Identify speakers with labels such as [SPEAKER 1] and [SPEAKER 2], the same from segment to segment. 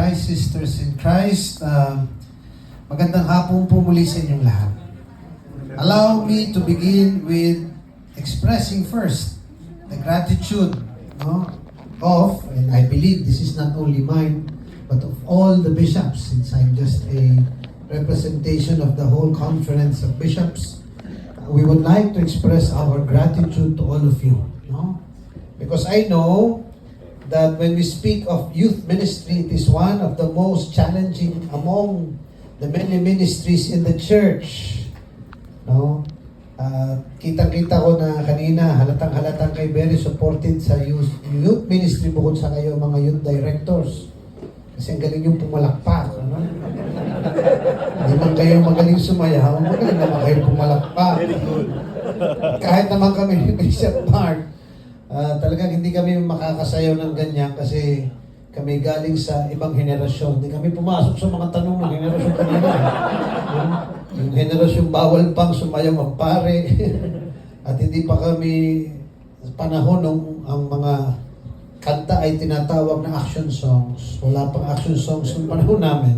[SPEAKER 1] Christ, sisters in Christ. Magandang hapon po muli sa inyong lahat. Allow me to begin with expressing first the gratitude of, and I believe this is not only mine, but of all the bishops, since I'm just a representation of the whole conference of bishops. We would like to express our gratitude to all of you. Because I know that when we speak of youth ministry, it is one of the most challenging among the many ministries in the church. Kitang-kita ko na kanina, halatang-halatang kayo very supported sa youth ministry bukod sa kayo mga youth directors. Kasi ang galing yung pumalakpak. Hindi man kayo magaling sumayaw, magaling naman kayo pumalakpak. Kahit naman kami ni Bishop Mark, talagang hindi kami makakasayaw ng ganyan kasi kami galing sa ibang henerasyon. Hindi kami pumasok sa mga tanong ng henerasyon kanina. Yung henerasyon bawal pang sumayaw ang pare. At hindi pa kami panahon nung ang mga kanta ay tinatawag na action songs. Wala pang action songs nung panahon namin.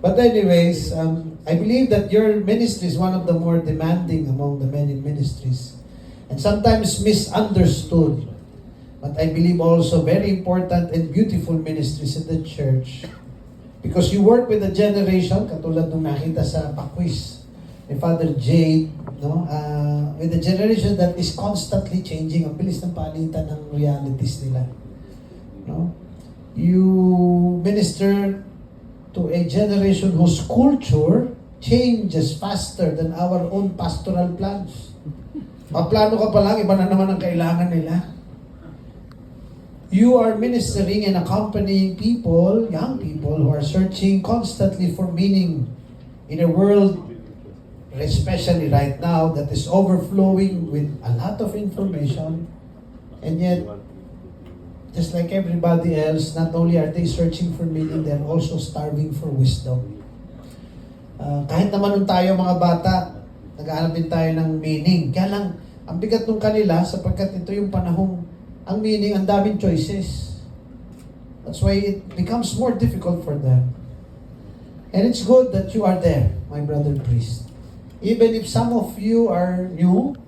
[SPEAKER 1] But anyways, I believe that your ministry is one of the more demanding among the many ministries. And sometimes misunderstood. But I believe also very important and beautiful ministries in the church. Because you work with a generation, katulad nung nakita sa Pakwis ni Father Jade, with a generation that is constantly changing. Ang bilis ng palitan ng realities nila. You minister to a generation whose culture changes faster than our own pastoral plans. Maplano ka pa lang, iba na naman ang kailangan nila. You are ministering and accompanying people, young people, who are searching constantly for meaning in a world, especially right now, that is overflowing with a lot of information. And yet, just like everybody else, not only are they searching for meaning, they're also starving for wisdom. Kahit naman nung tayo mga bata, nag-aanap din tayo ng meaning. Kaya lang, ang bigat nung kanila, sapagkat ito yung panahong, ang meaning, ang daming choices. That's why it becomes more difficult for them. And it's good that you are there, my brother priest. Even if some of you are new,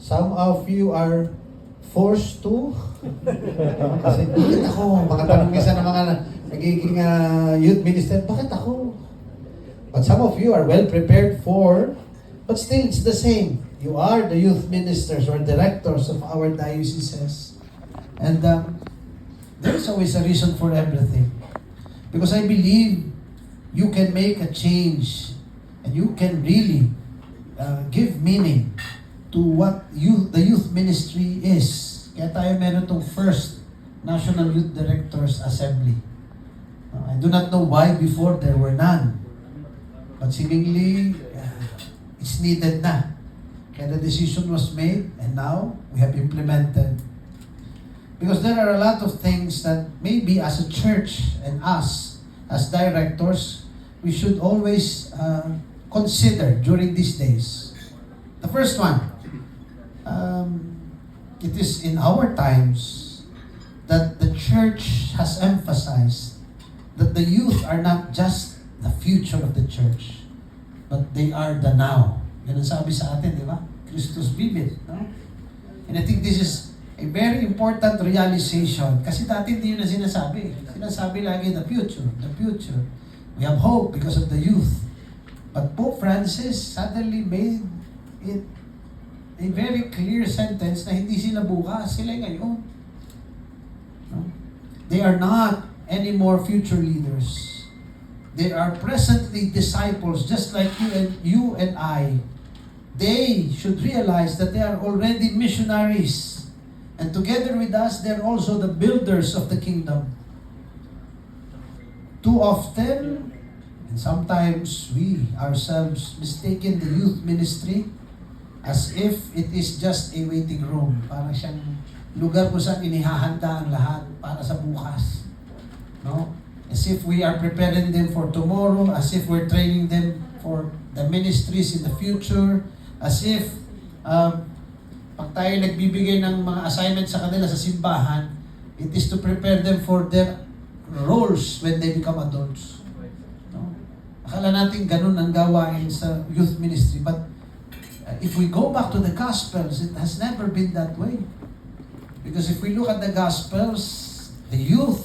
[SPEAKER 1] some of you are forced to. Kasi bakit ako? Mga tanong isa ng mga nagiging youth minister, bakit ako? But some of you are well prepared for, but still it's the same. You are the youth ministers or directors of our dioceses. And there's always a reason for everything. Because I believe you can make a change and you can really give meaning to what the youth ministry is. Kaya tayo meron itong first National Youth Directors Assembly. I do not know why before there were none. But seemingly, it's needed na. Kaya the decision was made and now we have implemented. Because there are a lot of things that maybe as a church and us as directors, we should always consider during these days. The first one, it is in our times that the church has emphasized that the youth are not just the future of the church, but they are the now. Yan ang sabi sa atin, di ba? Christus vivit. And I think this is a very important realization. Kasi dati hindi yun na sinasabi. Sinasabi lagi the future, the future. We have hope because of the youth. But Pope Francis suddenly made it a very clear sentence na hindi sila bukas, sila ngayon. They are not anymore future leaders. They are presently disciples, just like you and I. They should realize that they are already missionaries. And together with us, they're also the builders of the kingdom. Too often, and sometimes we ourselves mistaken the youth ministry as if it is just a waiting room. Parang siyang lugar kung saan inihahanda ang lahat para sa bukas. As if we are preparing them for tomorrow, as if we're training them for the ministries in the future, as if pag tayo nagbibigay ng mga assignments sa kanila sa simbahan, it is to prepare them for their roles when they become adults. No? Akala natin ganun ang gawain sa youth ministry, but if we go back to the Gospels, it has never been that way. Because if we look at the Gospels, the youth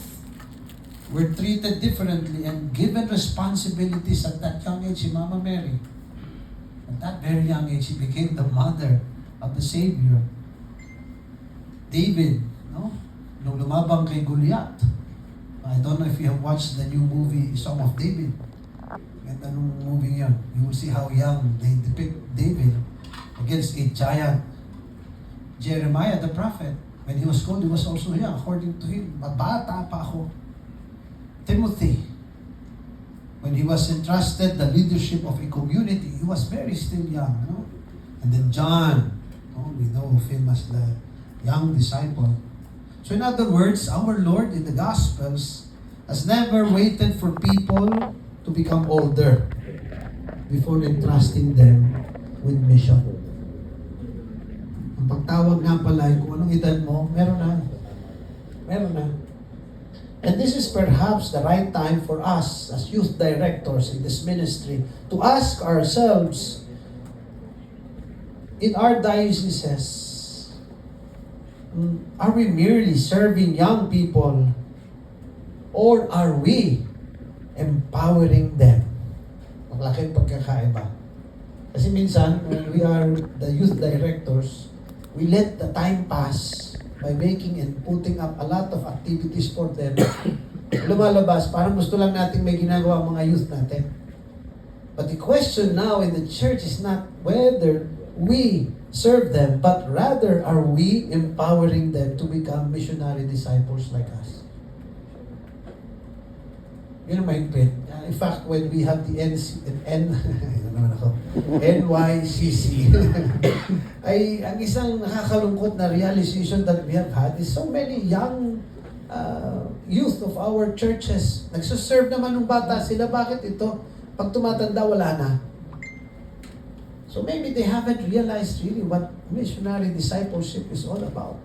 [SPEAKER 1] were treated differently and given responsibilities at that young age. Si Mama Mary, at that very young age, she became the mother of the Savior. David, no? Nung lumabang kay Goliath. I don't know if you have watched the new movie, Song of David. Ganda nung movie yun. You will see how young they depict David against a giant. Jeremiah, the prophet, when he was called, he was also young. According to him, bata pa ako. Timothy, when he was entrusted the leadership of a community, he was very still young. No? And then John, we know of him as the young disciple. So in other words, our Lord in the Gospels has never waited for people to become older before entrusting them with mission. Ang pagtawag nga pala, kung anong edad mo, meron na. Meron na. And this is perhaps the right time for us as youth directors in this ministry to ask ourselves, in our dioceses, are we merely serving young people or are we empowering them? Malaking pagkakaiba. Kasi minsan, when we are the youth directors, we let the time pass by making and putting up a lot of activities for them. Lumalabas, parang gusto lang natin may ginagawa ang mga youth natin. But the question now in the church is not whether we serve them, but rather are we empowering them to become missionary disciples like us. Yun ang mahigpit. In fact, when we have the NYCC, ay ang isang nakakalungkot na realization that we have had is so many young youth of our churches. Nagsuserve naman ng bata sila. Bakit ito? Pag tumatanda, wala na. So maybe they haven't realized really what missionary discipleship is all about.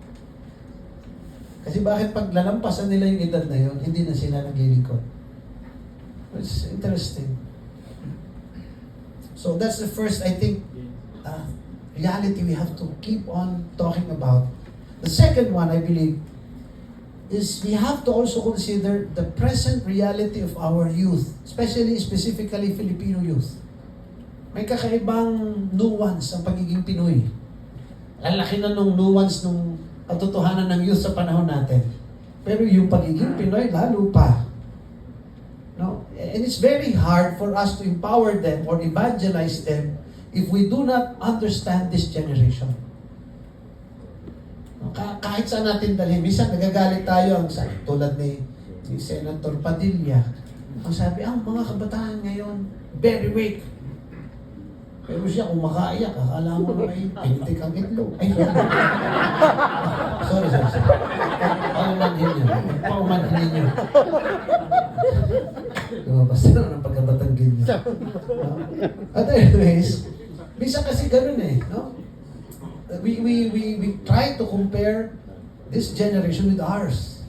[SPEAKER 1] Kasi bakit pag lalampasan nila yung edad na yun, hindi na sila naglilingkod. It's interesting. So that's the first, I think, reality we have to keep on talking about. The second one, I believe, is we have to also consider the present reality of our youth, specifically Filipino youth. May kakaibang nuance ang pagiging Pinoy. Lalaki na nung nuance nung katotohanan ng youth sa panahon natin. Pero yung pagiging Pinoy, lalo pa. No? And it's very hard for us to empower them or evangelize them if we do not understand this generation. No? Kahit saan natin dalhin. Minsan nagagalit tayo, tulad ni Senator Padilla. Ang sabi, mga kabataan ngayon, very weak. Pero siya, kung makaiyak, akala mo na may pintik ang itlog. Ay, sorry. Paumanhin niyo. Paumanhin niyo. Basta naman ang pagkabatanggin niyo. At anyways, minsan kasi ganun no? We try to compare this generation with ours,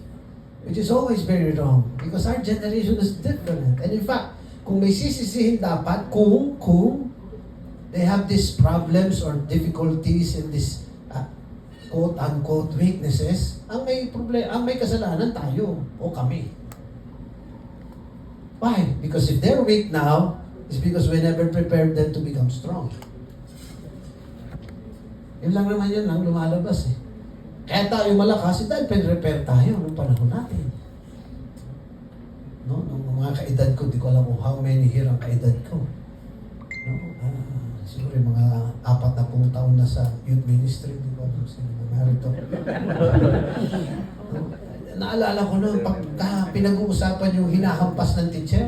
[SPEAKER 1] which is always very wrong because our generation is different. And in fact, kung may sisisihin dapat, kung they have these problems or difficulties and this quote-unquote weaknesses, ang may kasalanan tayo o kami. Why? Because if they're weak now, it's because we never prepared them to become strong. Yun lang naman yun lang lumalabas Kaya tayo malakas, dahil pinrepair tayo noong panahon natin. No? Nung mga kaedad ko, di ko alam kung how many here ang kaedad ko. No? Siguro yung mga 40 taon na sa youth ministry, di ba? Sino na narito? Naalala ko na, pagka pinag-uusapan yung hinahampas ng teacher,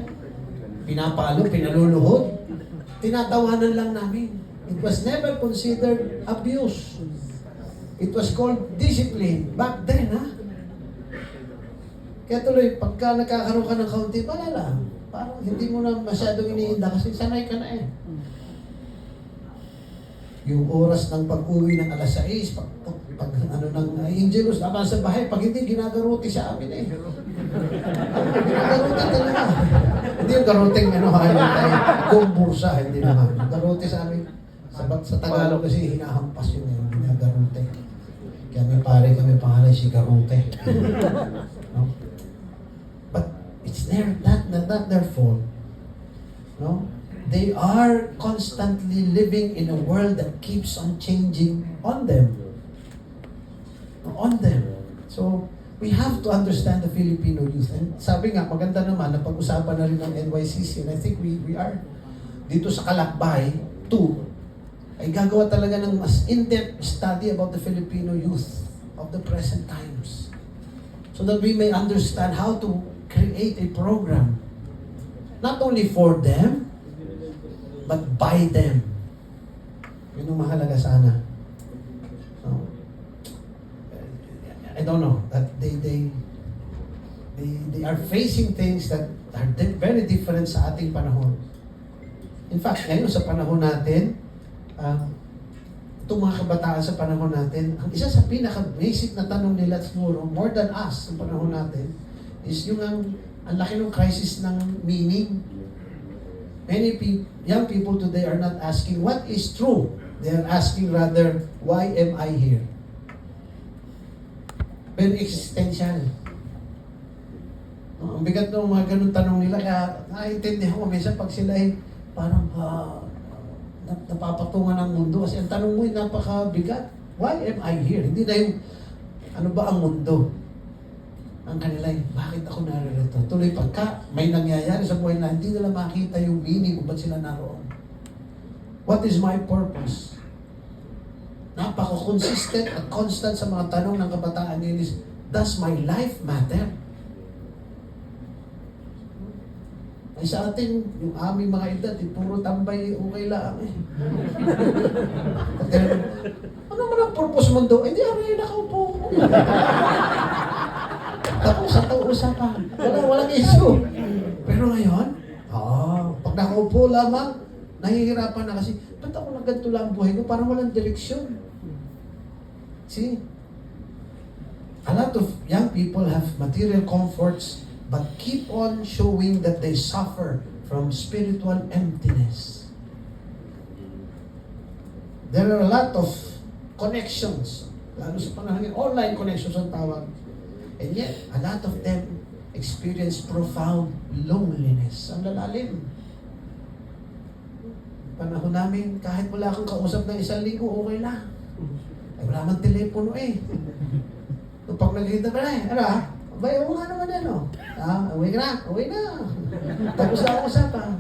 [SPEAKER 1] pinapalo, pinaluluhod, tinatawanan lang namin. It was never considered abuse. It was called discipline. Back then, Kaya tuloy, pagka nagkakaroon ka ng kaunti, wala lang. Parang hindi mo na masyadong iniinda kasi sanay ka na Yung oras ng pag-uwi ng alas 6, pag ng Angelus, naman sa bahay, pag hindi ginagaruti sa amin Garuti talaga. Hindi yung garuting ano, yung tayo, kumbursa, hindi naman. Garuti sa amin. Sa Tagalog kasi hinahampas yun eh, ginagaruti. Kaya may pare kami pangalan si Garute. No? But it's not their fault. No? They are constantly living in a world that keeps on changing on them. On them. So, we have to understand the Filipino youth. And sabi nga, maganda naman, napag-usapan na rin ng NYCC, and I think we are dito sa Kalakbay, 2, ay gagawa talaga ng mas in-depth study about the Filipino youth of the present times. So that we may understand how to create a program, not only for them, but by them. Yun ang mahalaga sana. No? I don't know, that they are facing things that are very different sa ating panahon. In fact, ngayon sa panahon natin, itong mga kabataan sa panahon natin, ang isa sa pinaka-basic na tanong nila siguro, more than us sa panahon natin, is yung ang laki ng crisis ng meaning. Many young people today are not asking what is true. They are asking rather, why am I here? Very existential. Ang bigat ng mga ganun tanong nila, kaya naiintindihan ko minsan pag sila ay parang napapatungan ng mundo. Kasi ang tanong mo ay napakabigat. Why am I here? Hindi na yung, ano ba ang mundo? Ang kanila ay, bakit ako naririto? Tuloy pagka may nangyayari sa buhay na hindi nila makita yung meaning kung ba't sila naroon. What is my purpose? Napaka-consistent at constant sa mga tanong ng kabataan ngayon is, does my life matter? Ay sa atin, yung aming mga edad, puro tambay, okay lang eh. Ano man ang purpose mo doon? Hindi, aray, nakaupo. Tapos sa usapan, walang issue. Pero ngayon, pag nakaupo lamang, nahihirapan na kasi, ba't ako na ganito lang ang buhay ko? Parang walang direksyon. See? A lot of young people have material comforts but keep on showing that they suffer from spiritual emptiness. There are a lot of connections, lalo sa panahon ngayon, online connections ang tawag. And yet, a lot of them experience profound loneliness. Ang lalalim. Panahon namin, kahit wala kang kausap ng 1 linggo, okay lang. Ay, wala man telepono eh. So, pag nagkita ka na eh, abay, oo nga naman yan, no? Away na. Tapos na ako usapan.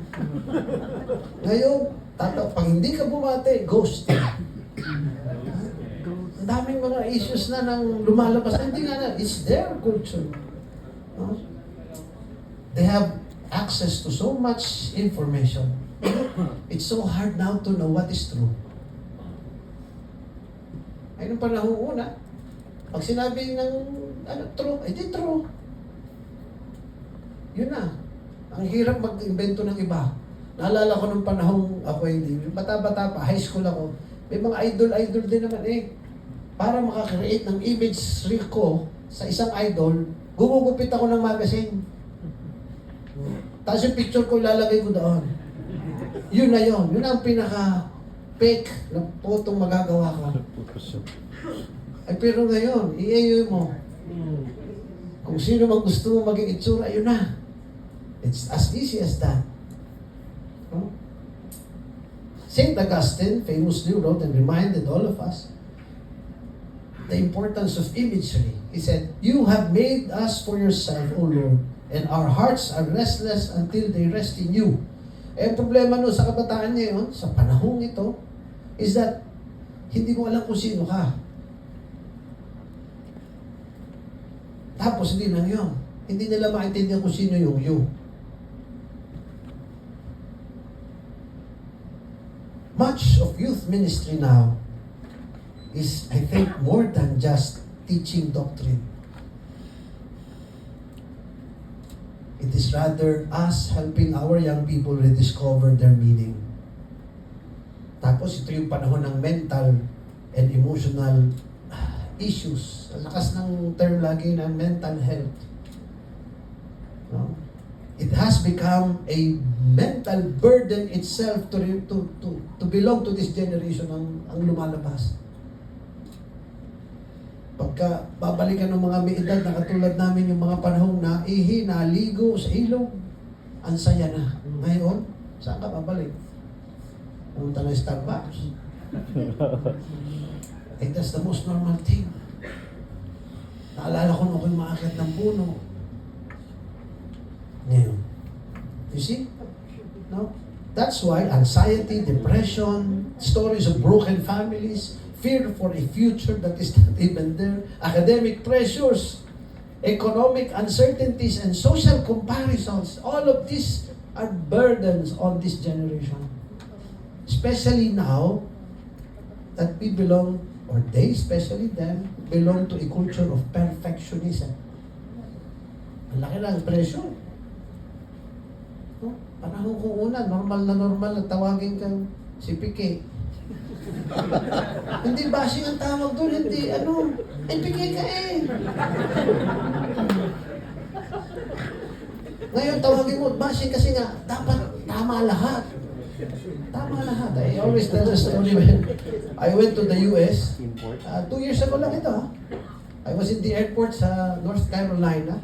[SPEAKER 1] Ngayon, pag hindi ka bumate, ghost. Ang daming mga issues na nang lumalabas. Hindi nga na, it's their culture. No? They have access to so much information. It's so hard now to know what is true. Ay, nung panahon una, pag sinabi ng true, di true. Yun na. Ang hirap mag-invento ng iba. Naalala ko nung panahong ako hindi, bata-bata pa, high school ako, may mga idol din naman eh. Para makakreate ng image reel ko sa isang idol, gumugupit ako ng magazine. Tapos yung picture ko lalagay ko doon. Yun na yun. Yun ang pinaka-fake na potong magagawa ko. Ay pero ngayon, i-ayo mo. Kung sino mang gusto mo maging itsura, yun na. It's as easy as that. No? St. Augustine famously wrote and reminded all of us the importance of imagery. He said, "You have made us for yourself, O Lord, and our hearts are restless until they rest in you." Eh, problema no sa kabataan ngayon, sa panahong ito, is that hindi mo alam kung sino ka. Tapos hindi lang yun. Hindi nila maintindihan kung sino yung you. Much of youth ministry now is, I think, more than just teaching doctrine. It is rather us helping our young people rediscover their meaning. Tapos ito yung panahon ng mental and emotional issues. Ang lakas ng term lagi na mental health. No? It has become a mental burden itself to belong to this generation ang lumalabas. Pagka babalikan ng mga may edad na katulad namin yung mga panahong naihi, naligo sa ilog, ang saya na. Ngayon, saan ka babalik? Pumunta na Starbucks. That's the most normal thing. Naalala ko nung ako'y maakyat ng puno. Ngayon. You see? No? That's why anxiety, depression, stories of broken families, fear for a future that is not even there, academic pressures, economic uncertainties, and social comparisons, all of these are burdens on this generation. Especially now that we belong, or they, especially them, belong to a culture of perfectionism. Ang laki ng pressure. No? Panahon ko una, normal na tawagin kang si Pique. Hindi bashing ang tawag doon, hindi Pique ka eh. Ngayon tawagin mo, bashing kasi nga, dapat tama lahat. Tama lahat. I always tell the story when I went to the US. 2 years ago lang ito. I was in the airport sa North Carolina.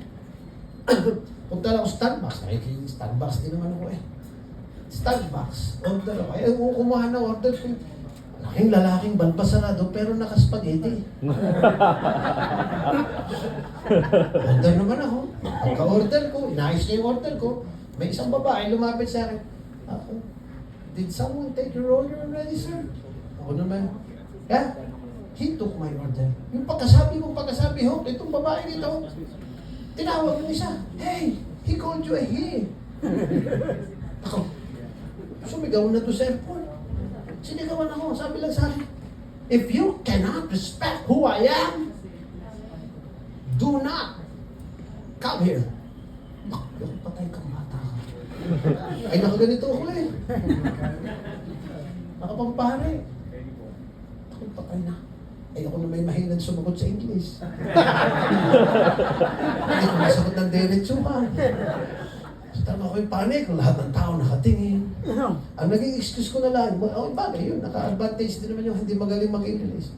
[SPEAKER 1] Punta lang ako sa Starbucks. Starbucks din naman ako eh. Starbucks. Order ako. Ay, kumuha na order ko. Laking lalaking balbasarado pero nakaspaghetti. Order naman ako. Pagka-order ko, inayos niya yung order ko. May isang babae lumapit sa akin. Ako, did someone take your order already, sir? Ako naman. Yeah, he took my order. Yung pagkasabi, itong babae dito, tinawag yung isa, hey, he called you a he. Ako, sumigaw na to sa airport. Sinigawan ako, sabi lang sa akin, if you cannot respect who I am, do not come here. Yung patay kang bata ka. Ay, nakaganito ako eh. Nakapampare. Ako, patay na. Ay, ako na may mahilan sumagot sa English. Hindi ko masagot ng diretso pa. So, tama ko yung panic. Lahat ng tao nakatingin. Ang naging excuse ko na lang, bagay yun. Naka-advantage din naman yung hindi magaling mag-English.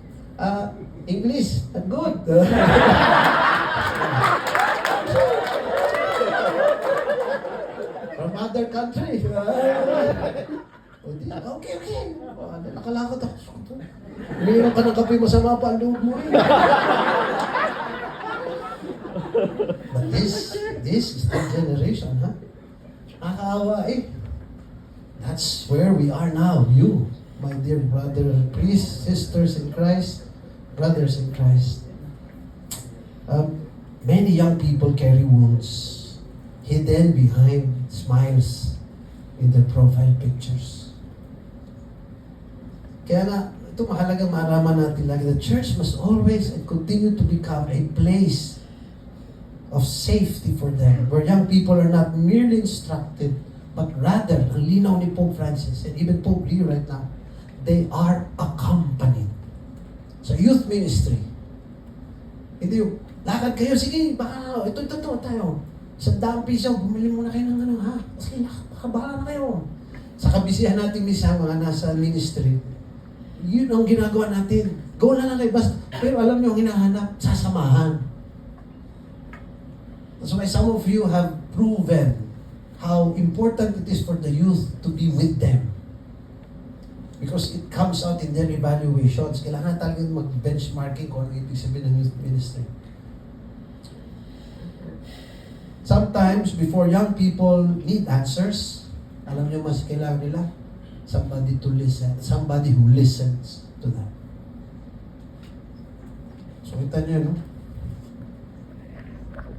[SPEAKER 1] English, not good. From other country. Okay. Nakalakot ako. Umiinom ka ng kape, masama pa ang loob mo eh. But this is the generation, ha? Nakakaawa eh. That's where we are now. You, my dear brother, priests, sisters in Christ, brothers in Christ. Many young people carry wounds hidden behind smiles in their profile pictures. Kaya nga, ito mahalagang maaraman natin lagi. The church must always and continue to become a place of safety for them, where young people are not merely instructed, but rather, ang linaw ni Pope Francis, and even Pope Leo right now, they are accompanied. Sa youth ministry, hindi yung, lakad kayo, sige, baka, ito, tayo. $100 piso, bumili muna kayo ng ha? Kasi nakabala na kayo. Sa kabisihan natin misa, mga nasa ministry, yun ang ginagawa natin. Go na lang kayo, basta. Pero alam niyo ang hinahanap, sasamahan. That's why some of you have proven how important it is for the youth to be with them. Because it comes out in their evaluations. Kailangan talagang mag-benchmarking kung ano ibig sabihin ng youth ministry. Sometimes, before young people need answers, alam niyo mas kailangan nila? Somebody to listen. Somebody who listens to them. So, kita niyo, no?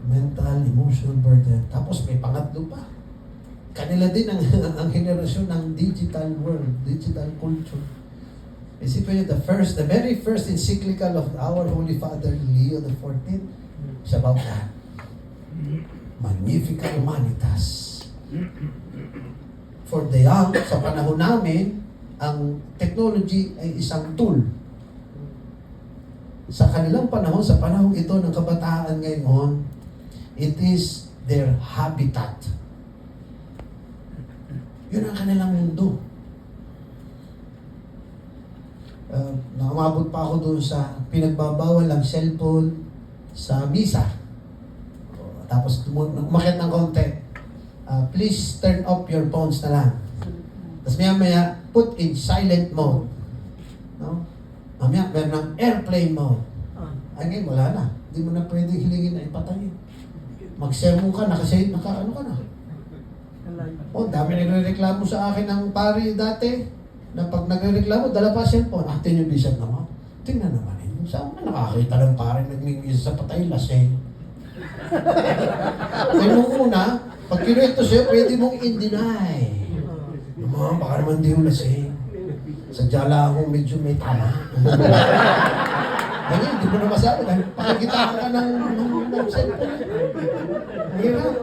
[SPEAKER 1] Mental, emotional burden. Tapos may pangatlo pa. Kanila din ang henerasyon ng digital world, digital culture. Isipin niyo, the very first encyclical of our Holy Father, Leo XIV, is about that. Magnifica Humanitas. For the young, sa panahon namin, ang technology ay isang tool. Sa kanilang panahon, sa panahon ito ng kabataan ngayon, it is their habitat. Yun ang kanilang mundo. Nakamabot pa ako doon sa pinagbabawal ng cellphone sa misa. Tapos umakit ng konti. Please turn off your phones na lang. Tapos maya put in silent mode. No? Mamaya meron ng airplane mode. Ay ngayon, wala na. Hindi mo na pwede hilingin na ipatayin. Mag-sermon ka, naka-ano ka na. Dami nagre-reklamo sa akin ng pari dati na pag nagre-reklamo, dala pa cellphone. Atin yung bisag naman. Tingnan naman yun. Saan ka nakakita ng pari nagmimisa sa patay laseng? Kaya nung una, pag kinuwento sa'yo, pwede mong in-deny. Baka naman di yung laseng. Sadya lang akong medyo may tama. Ganyan, hindi mo na masabi. Pakikitaan ka ng cellphone. Mahirap.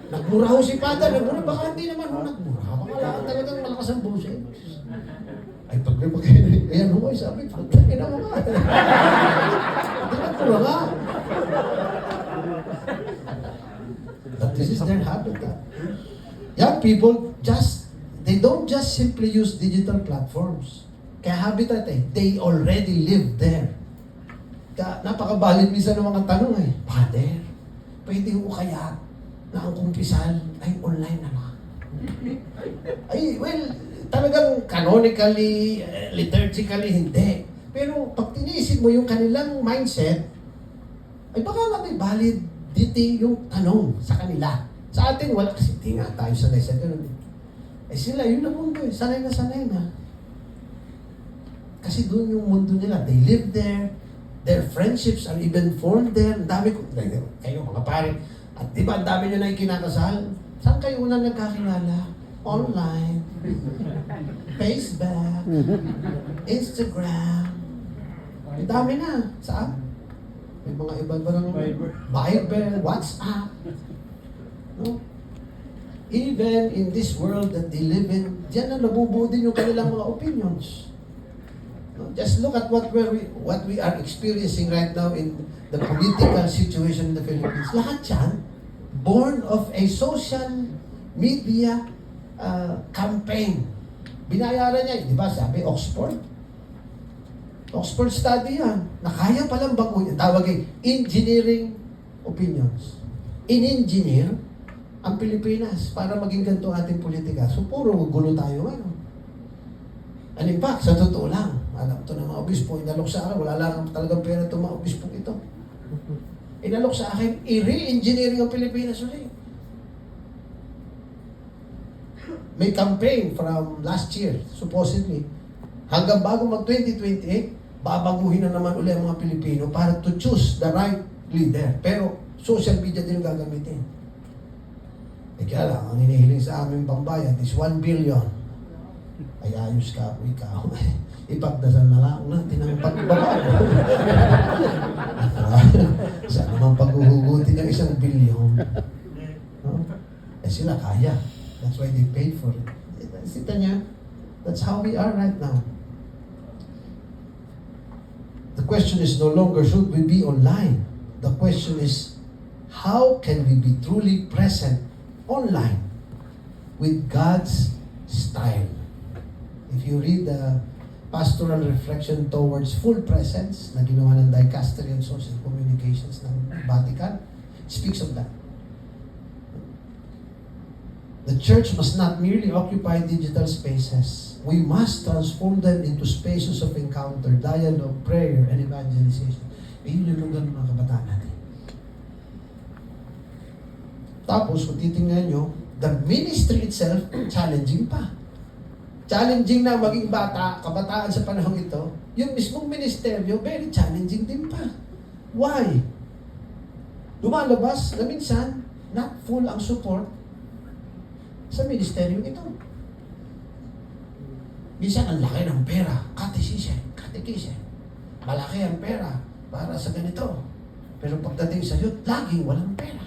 [SPEAKER 1] Nagmura ho si Father. Nagmura, baka hindi naman ho nagmura. Baka lang talagang malakas ang boses. Ay, pag may pagkain, ayan ho, sabi, pagkain na mo nga. Hindi nagmura nga. But this is their habitat. Young people, they don't just simply use digital platforms. Kaya habitat they already live there. Napakabalit minsan ng mga tanong Father, pwede ko kaya na ang kumpisal ay online na lang? Talagang canonically, liturgically, hindi. Pero pag tinisip mo yung kanilang mindset, ay baka nga may validity yung tanong sa kanila. Sa atin, wala kasi hindi nga tayo sanay sa ganun. Sila, yun ang mundo sanay na. Kasi doon yung mundo nila. They live there. Their friendships are even formed there. Ang dami ko, kayo mga pare. At di ba, ang dami nyo na ikinakasal? Saan kayo unang nagkakilala? Online. Facebook. Instagram. Ang dami na. Saan? May mga iba-ibang Viber, WhatsApp. No? Even in this world that they live in, diyan na nabubuo din yung kanilang mga opinions. No? Just look at what we are experiencing right now in the political situation in the Philippines. Lahat yan, born of a social media campaign. Binayaran niya, di ba? Sabi, Oxford study yan. Na kaya palang baguhin. Tawag engineering opinions. In-engineer ang Pilipinas para maging ganito ating politika. So, puro gulo tayo ngayon. And in fact, sa totoo lang, alam ito ng mga obispo, inalok sa akin, wala lang talagang pera itong mga obispo ito. Inalok sa akin, i-re-engineering ang Pilipinas ulit. May campaign from last year, supposedly, hanggang bago mag-2028, babaguhin na naman ulit ang mga Pilipino para to choose the right leader. Pero, social media din gagamitin. Kaya lang, ang hinihiling sa aming pambayan is 1 billion. Ay, ayos ka, ikaw. Ipagdasal na lang natin ang pagbabago. Saan naman paghuhugutin ng 1 billion? No? Sila kaya. That's why they paid for it. Sita niya, that's how we are right now. The question is no longer should we be online. The question is, how can we be truly present online with God's style? If you read the pastoral reflection towards full presence na ginawa ng Dicastery on Social Communications ng Vatican, speaks of that. The church must not merely occupy digital spaces. We must transform them into spaces of encounter, dialogue, prayer, and evangelization. Yun yung lugar ng mga kabataan natin. Tapos, kung titingnan nyo, the ministry itself, challenging pa. Challenging na maging bata, kabataan sa panahon ito, yung mismong ministeryo, very challenging din pa. Why? Lumalabas na minsan, not full ang support sa ministeryo ito. Minsan, ang laki ng pera, catechism. Malaki ang pera para sa ganito. Pero pagdating sa youth, laging walang pera.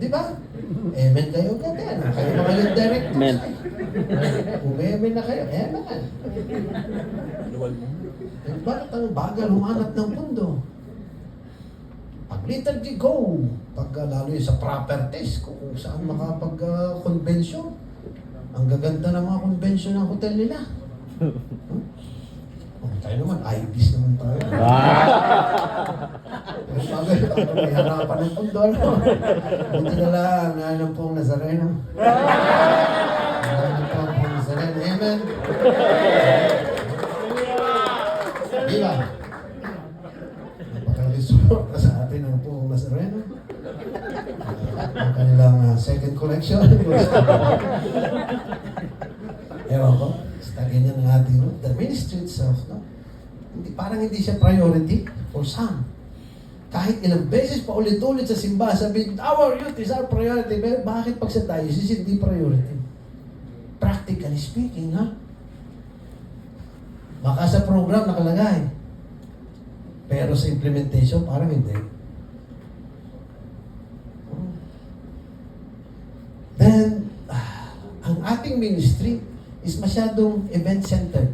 [SPEAKER 1] Di ba? Amen kayo ka din. Kayo mga youth directors. Amen. Umemen na kayo. Amen. Bakit ang bagal humanap ng mundo? Pag liturgy, go! Pag lalo yung sa proper test, kung saan makapag-convention. Ang gaganda ng mga convention ng hotel nila. Oh, tayo naman, IBs naman tayo. Mas bagay, ako may harapan ng pundol. Buti na lang, naanong pong Nazareno. Naanong pong Nazareno. Amen. Di ba? Napaka-resort na sa atin ang pong Nazareno. Ang kanilang second collection. Ewan ko, basta ganyan ang ating, no? The ministry itself, no? Parang hindi siya priority for some. Kahit ilang beses pa ulit-ulit sa simbahan, sabihin, our youth is our priority. Pero bakit pag sa diocese, hindi priority? Practically speaking, ha? Baka sa program nakalagay. Pero sa implementation, parang hindi. Then, ang ating ministry is masyadong event-centered.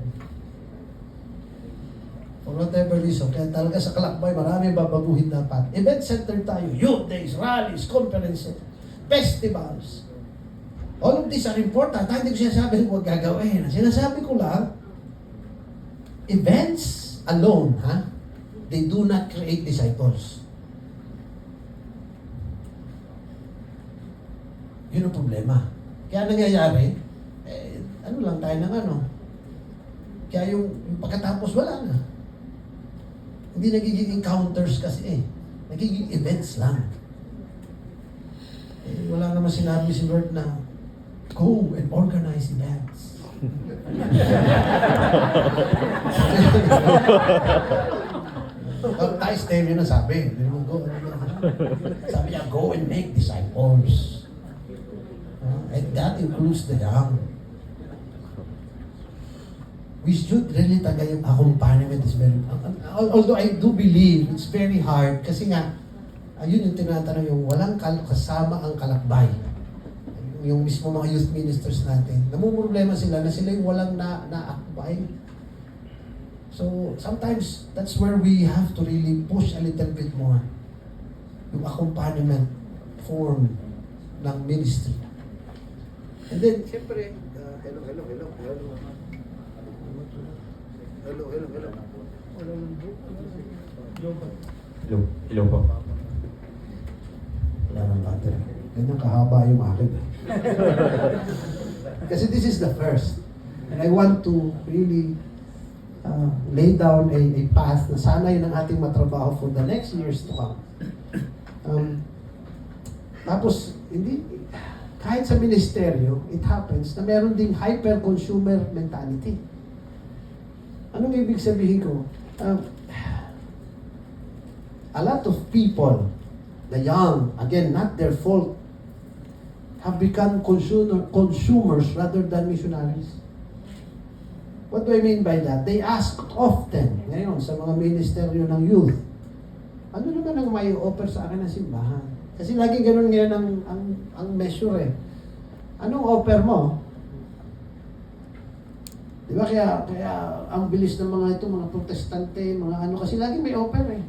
[SPEAKER 1] For whatever reason. Kaya talaga sa Kalakbay, marami babaguhin dapat. Event-centered tayo. Youth days, rallies, conferences, festivals. All of these are important. Hindi ko sinasabi huwag gagawin. Sinasabi ko lang, events alone, they do not create disciples. Yun ang problema. Kaya nangyayari, ano lang tayo ng ano. Kaya yung pagkatapos wala na. Hindi nagiging encounters kasi nagiging events lang. Wala naman sinabi si Lord na go and organize events. Tayo stay yun na sabi. Sabi niya, go and make disciples. And that includes the young. We should really taga yung accompaniment is very, although I do believe it's very hard kasi nga, ayun yung tinatanong yung walang kasama ang kalakbay. Yung mismo mga youth ministers natin, namumroblema sila na sila yung walang na-akbay. So, sometimes, that's where we have to really push a little bit more. Yung accompaniment form ng ministry. And then, siyempre, hello.
[SPEAKER 2] Hello po.
[SPEAKER 1] Wala nang battery. Ganyan kahaba yung akin. Kasi this is the first. And I want to really lay down a path na sana yun ang ating matrabaho for the next years to come. Tapos, kahit sa ministeryo, it happens na meron ding hyper-consumer mentality. Anong ibig sabihin ko? A lot of people, the young, again, not their fault, have become consumers rather than missionaries. What do I mean by that? They ask often, ngayon, sa mga ministeryo ng youth, ano naman ang may offer sa akin ng simbahan? Kasi lagi ganun ngayon ang measure eh. Anong offer mo? Diba kaya ang bilis ng mga ito, mga protestante, mga ano, kasi lagi may offer eh.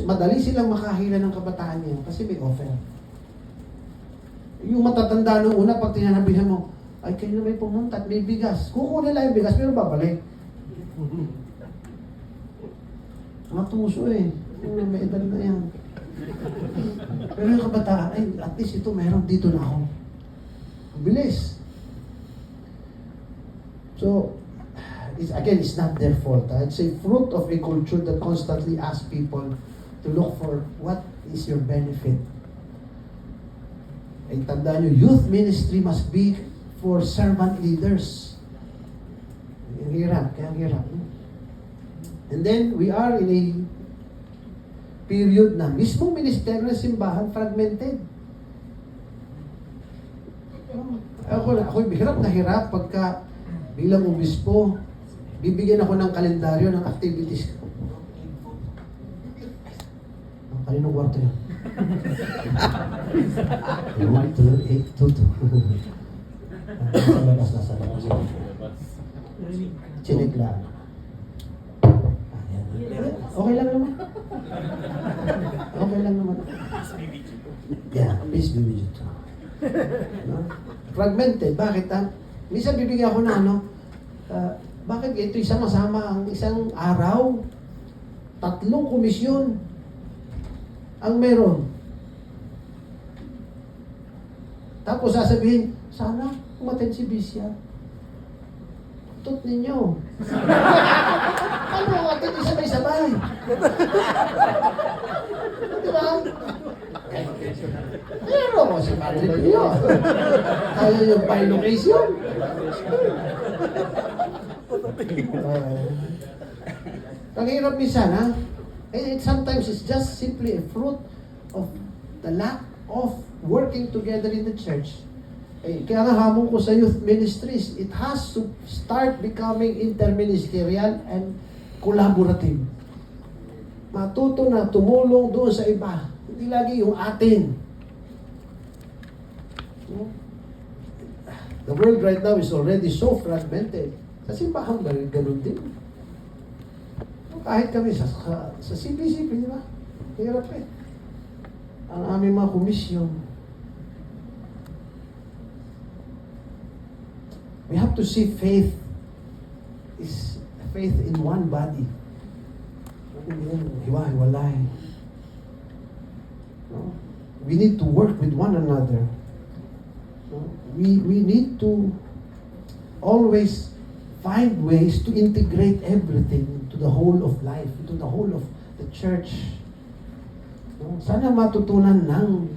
[SPEAKER 1] Madali silang makahila ng kabataan niya kasi may offer. Yung matatanda nung una, pag tinanabihan mo, ay kayo na may pumunta at may bigas. Kukunin lang yung bigas, pero babalik. Mga tuso eh. May edad na yan. Pero yung kabataan, ay at least ito, meron dito na ako. Ang bilis. So, it's not their fault. It's a fruit of a culture that constantly asks people to look for what is your benefit. Ay tandaan nyo, youth ministry must be for servant leaders. Ang hirap, kaya ang hirap. And then, we are in a period na mismong ministeryo ng simbahan fragmented. Ako'y hirap na hirap pagka bilang obispo, bibigyan ako ng kalendaryo ng activities ko. Kaninong kwarto yun? 1, 2, 8, 2, 2. Nasa labas. Chinik lang. Okay lang naman. Okay lang naman. Yeah, peace be with you too. No? Fragmented. Bakit minsan bibigyan ako na bakit ito isama-sama ang isang araw? 3 komisyon ang meron. Tapos sasabihin, sana umaten si Bisya. Tut ninyo. Ano umaten sabay-sabay? Di ba? Pero ako si Padre Pio. Kaya yung bilocation. Ang hirap minsan, ha? And sometimes it's just simply a fruit of the lack of working together in the church. Kaya nga hamon ko sa youth ministries, it has to start becoming interministerial and collaborative. Matuto na tumulong doon sa iba. Hindi lagi yung atin. The world right now is already so fragmented. Sa simbahan ba ganun din? Kahit kami sa CPCP, di ba? Hirap eh. Ang aming mga komisyon. We have to see faith is faith in one body. Hindi yan hiwa-hiwalay. No? We need to work with one another. No? We need to always find ways to integrate everything into the whole of life, into the whole of the church. No? Sana matutunan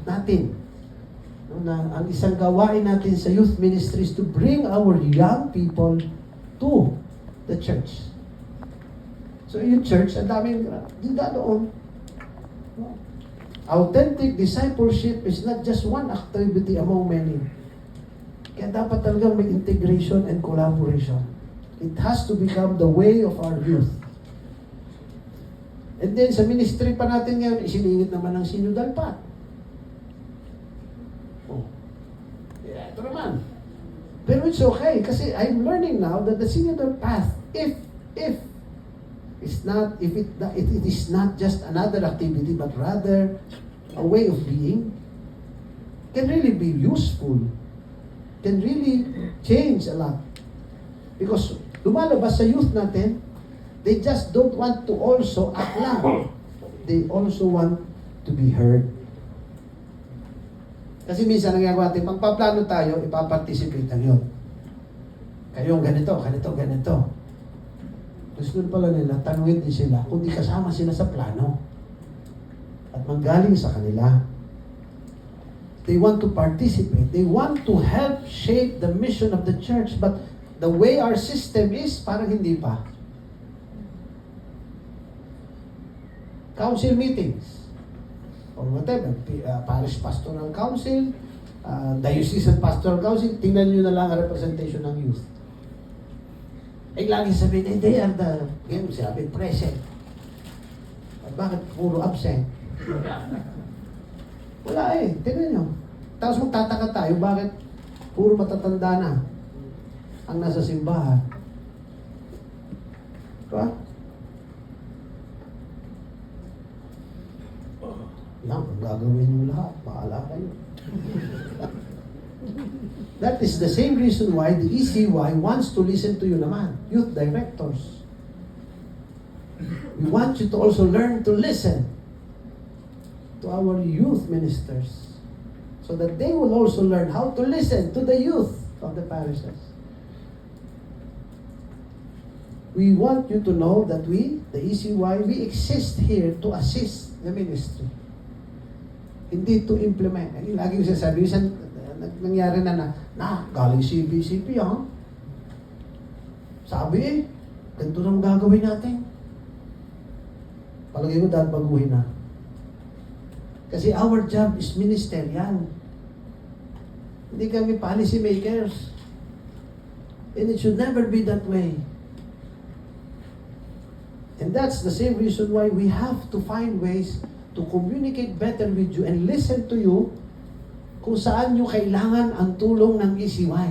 [SPEAKER 1] natin na ang isang gawain natin sa youth ministries to bring our young people to the church. So yung church, ang daming dinda doon. No? Authentic discipleship is not just one activity among many. Kaya dapat talagang may integration and collaboration. It has to become the way of our youth. And then sa ministry pa natin ngayon, isiningit naman ng Synodal Path. Yeah, ito naman. Pero it's okay kasi I'm learning now that the Synodal Path, if it is not just another activity but rather a way of being, can really be useful, can really change a lot. Because lumalabas sa youth natin, they just don't want to also act lang. They also want to be heard. Kasi minsan nangyagawa natin, pagpaplano tayo, ipaparticipate ang yun. Kayong ganito, ganito, ganito. Gusto pala nila, tanungin din sila kung di kasama sila sa plano. At manggaling sa kanila. They want to participate. They want to help shape the mission of the church. But the way our system is, parang hindi pa. Council meetings. Or whatever, parish pastoral council, diocesan pastoral council, tingnan nyo na lang ang representation ng youth. Lagi sabihin, they are the, ngayon sabi, present. At bakit puro absent? Wala eh, tingnan nyo. Tapos magtataka tayo, bakit puro matatanda na ang nasa simbahan? Diba? Yan, gagawin nyo lahat. Bahala kayo. That is the same reason why the ECY wants to listen to you naman, youth directors. We want you to also learn to listen to our youth ministers so that they will also learn how to listen to the youth of the parishes. We want you to know that we, the ECY, we exist here to assist the ministry. Hindi to implement. Lagi ko sinasabi, nangyari na galing CBCP, ha? Sabi ganito nang gagawin natin. Palagay ko dahil baguhin na. Kasi our job is ministerial. Hindi kami policy makers. And it should never be that way. And that's the same reason why we have to find ways to communicate better with you and listen to you kung saan nyo kailangan ang tulong ng ECY.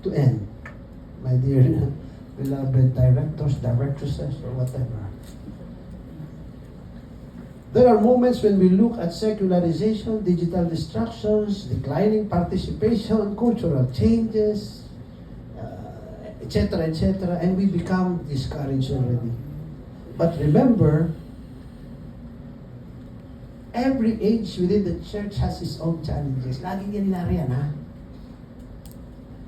[SPEAKER 1] To end my my dear beloved directors, directresses, or whatever. There are moments when we look at secularization, digital distractions, declining participation, cultural changes, etc., and we become discouraged already. But remember, every age within the church has its own challenges. Laging yan nariyan, ha?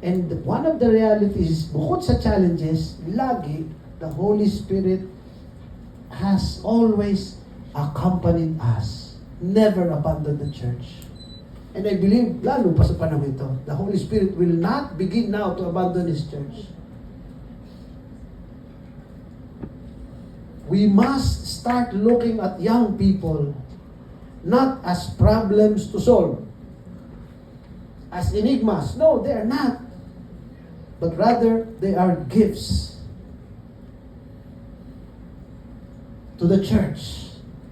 [SPEAKER 1] And one of the realities, bukod sa challenges, lagi, the Holy Spirit has always accompanied us, never abandoned the church. And I believe, lalo pa sa panahon ito, the Holy Spirit will not begin now to abandon His church. We must start looking at young people not as problems to solve, as enigmas. No, they are not. But rather, they are gifts to the church,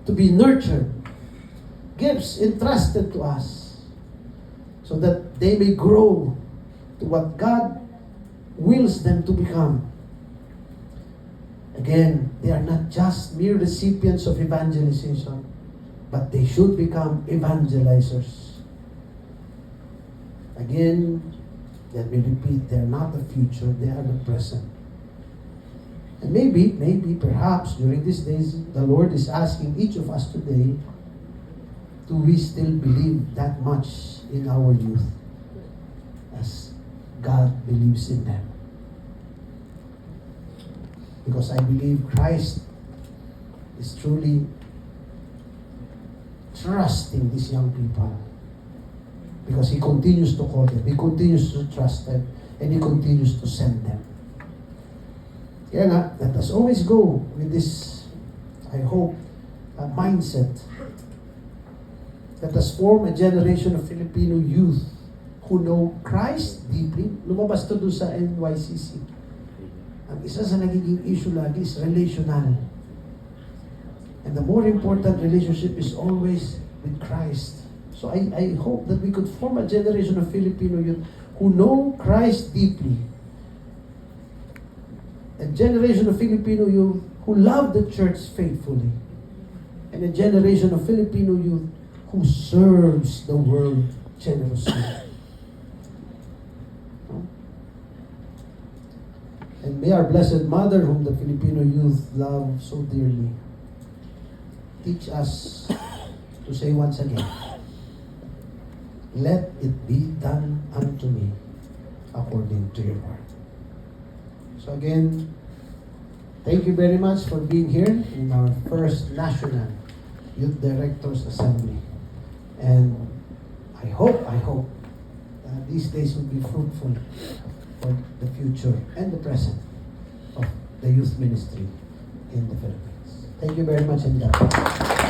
[SPEAKER 1] to be nurtured. Gifts entrusted to us so that they may grow to what God wills them to become. Again, they are not just mere recipients of evangelization, but they should become evangelizers. Again, let me repeat, they are not the future, they are the present. And maybe, perhaps, during these days, the Lord is asking each of us today, do we still believe that much in our youth as God believes in them? Because I believe Christ is truly trusting these young people. Because He continues to call them, He continues to trust them, and He continues to send them. Kaya nga, let us always go with this, I hope, mindset. Let us form a generation of Filipino youth who know Christ deeply. Lumabas to doon sa NYCC. Ang isa sa nagiging issue lagi is relational. And the more important relationship is always with Christ. So I hope that we could form a generation of Filipino youth who know Christ deeply. A generation of Filipino youth who love the church faithfully. And a generation of Filipino youth who serves the world generously. And may our Blessed Mother, whom the Filipino youth love so dearly, teach us to say once again, let it be done unto me according to your word. So again, thank you very much for being here in our first National Youth Directors Assembly. And I hope that these days will be fruitful for the future and the present of the youth ministry in the Philippines. Thank you very much, and God bless.